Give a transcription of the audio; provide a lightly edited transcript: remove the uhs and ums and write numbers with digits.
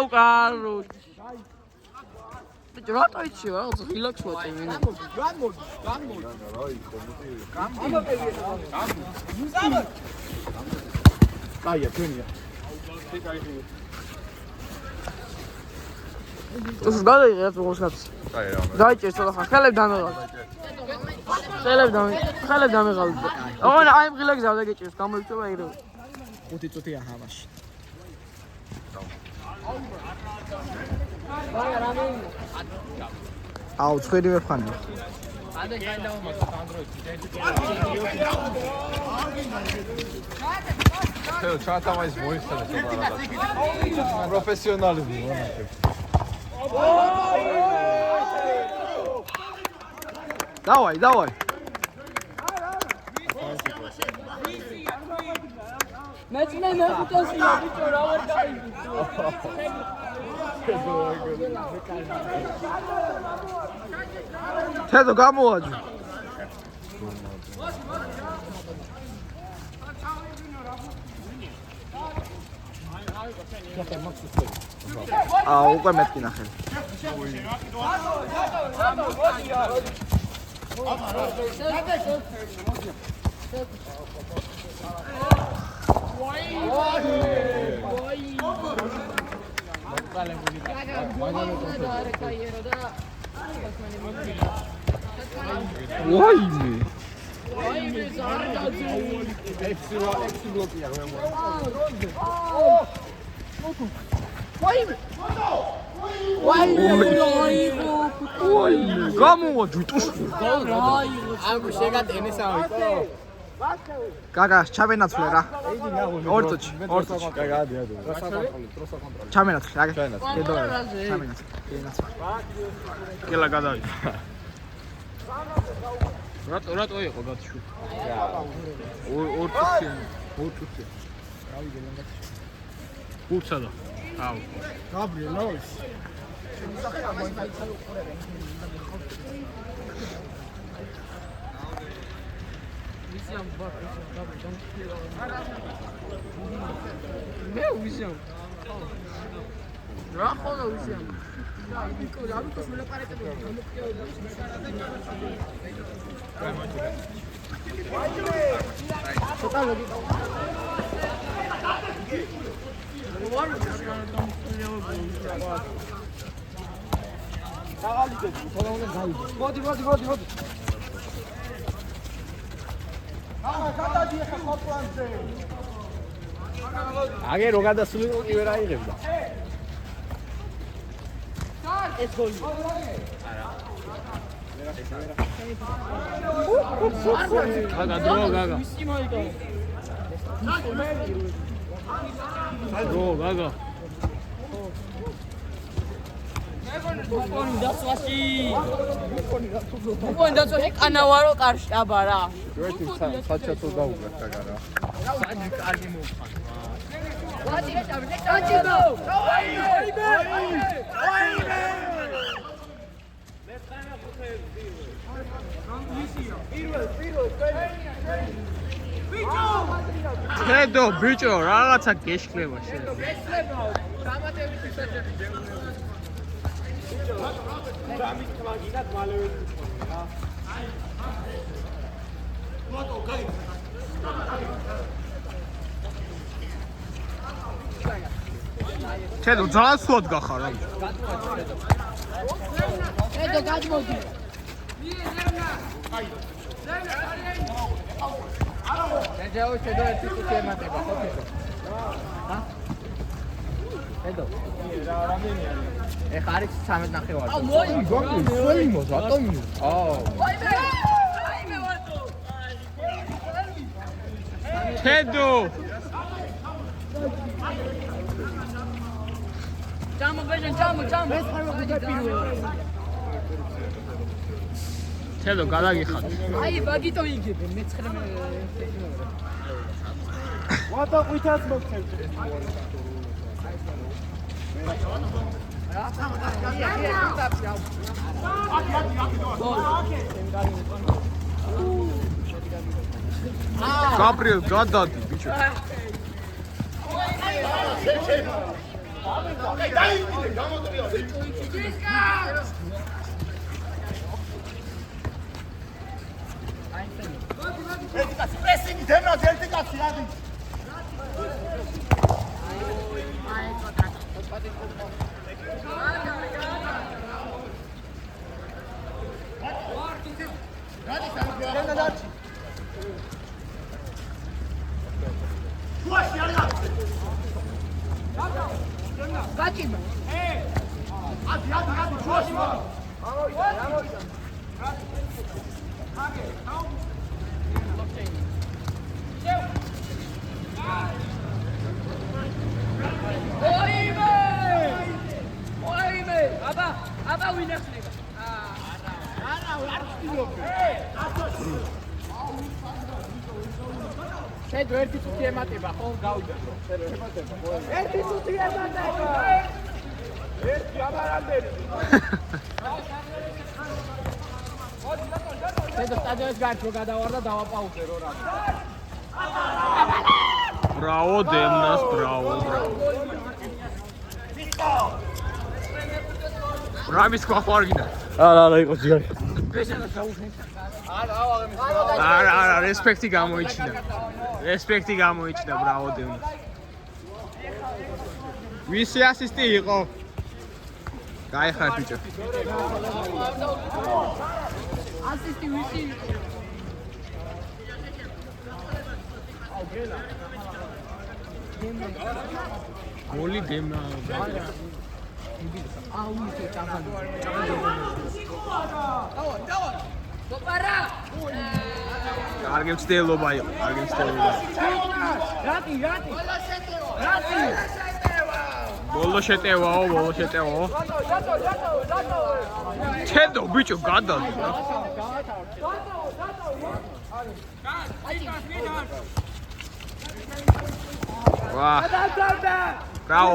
Caro. Girato e ci va, relax what Τους βγάλε για το γοσάτσι. Δайте στο λαχά, χέλευ μεγάλο. Χέλευ μεγάλο. Όγονα აიმ relax და გეჭირს, გამოიწვევა ირევ. 5 წუთია ჰავაში. აუ, ცხელი ვერ ხანია. ადე გაიდაუმოწ Android. Чата mais moista Professionalismo. Давай. Начинай путаться, бичо, равер дай. Тедо გამოვაჯი. უკვე მეთქი ნახე. გამოვაჯი ტუშკი. აუ შეგატენე სამი. Gaga, ჩამენაცვლე რა. ორ წუთში. Gaga, ადია. ჩამენაცვლე, აგე. ჩამენაცვლე. კელა გადავი. რატო იყო გათშუ? ორ წუთში. გავიგე ლანგაც. კურსა და. აუ. გაბრიელ ნოის. Meu visão. Não rola o visão. Já me cosmou para que Aghe რო გადასულიყო კი ვერ აიღებდა. ეს გოლი. არა. გაგა დრო გაგა. დრო გაგა. მოგონი დასვაში. მოგონი დასვაში კანავარო კარში აბა რა. ერთი საჩათო დაუგა გაგა რა. საჯი კარგი მოვხან. Teddo, bicho, რაღაცა გეშლება შეიძლება. გეშლებაო, დამატებითი საჭირო ჯერმო. დამის მაგინად მალევე. მოტო, გაი. Teddo, ძალიან სულად გახარ რა. Teddo, გადმოდი. Teddo, ერთი წუთი ემატება, ხო თედო? ჰა? Teddo. რამენია. ეხა არის 13 ნახევარი. აუ, მოი, გოგი, მოს, რატომი? აუ. აიმე ვარტო. Teddo. Jump, vision, jump. ეს ხარო გიგაპირო. Teddo, გადაგიხარ. აი, ბაგიტო იგებ, მე-9 ვატა ყვითაც მოგცემთ. Gabriel, გადადი, ბიჭო. შედო ერთი წუთი ემატება, ხო გავიდა. ერთი წუთი ემატება. ერთი ამარამდელი. შედო სტადიონის გარშემო გადავარ და დავაპაუზე რო რა. Bravo Demnas, bravo. Ramis qoqorgina. არა, იყო ძიარი. არა, რეспекტი გამოიჩინა. რეспекტი გამოიჩინა, bravo Demnas. ვისი ასისტი იყო? გაიხარ ბიჭო. ასისტი ვისი იყო? გოლი დემნა. აუ ისე წაღალი. დავა. დოპარა. კარგი მცდელობა იყო, კარგი მცდელობა. რატი. ბოლო შეტევაო. ჩედო ბიჭო გადადო. ვა. Bravo.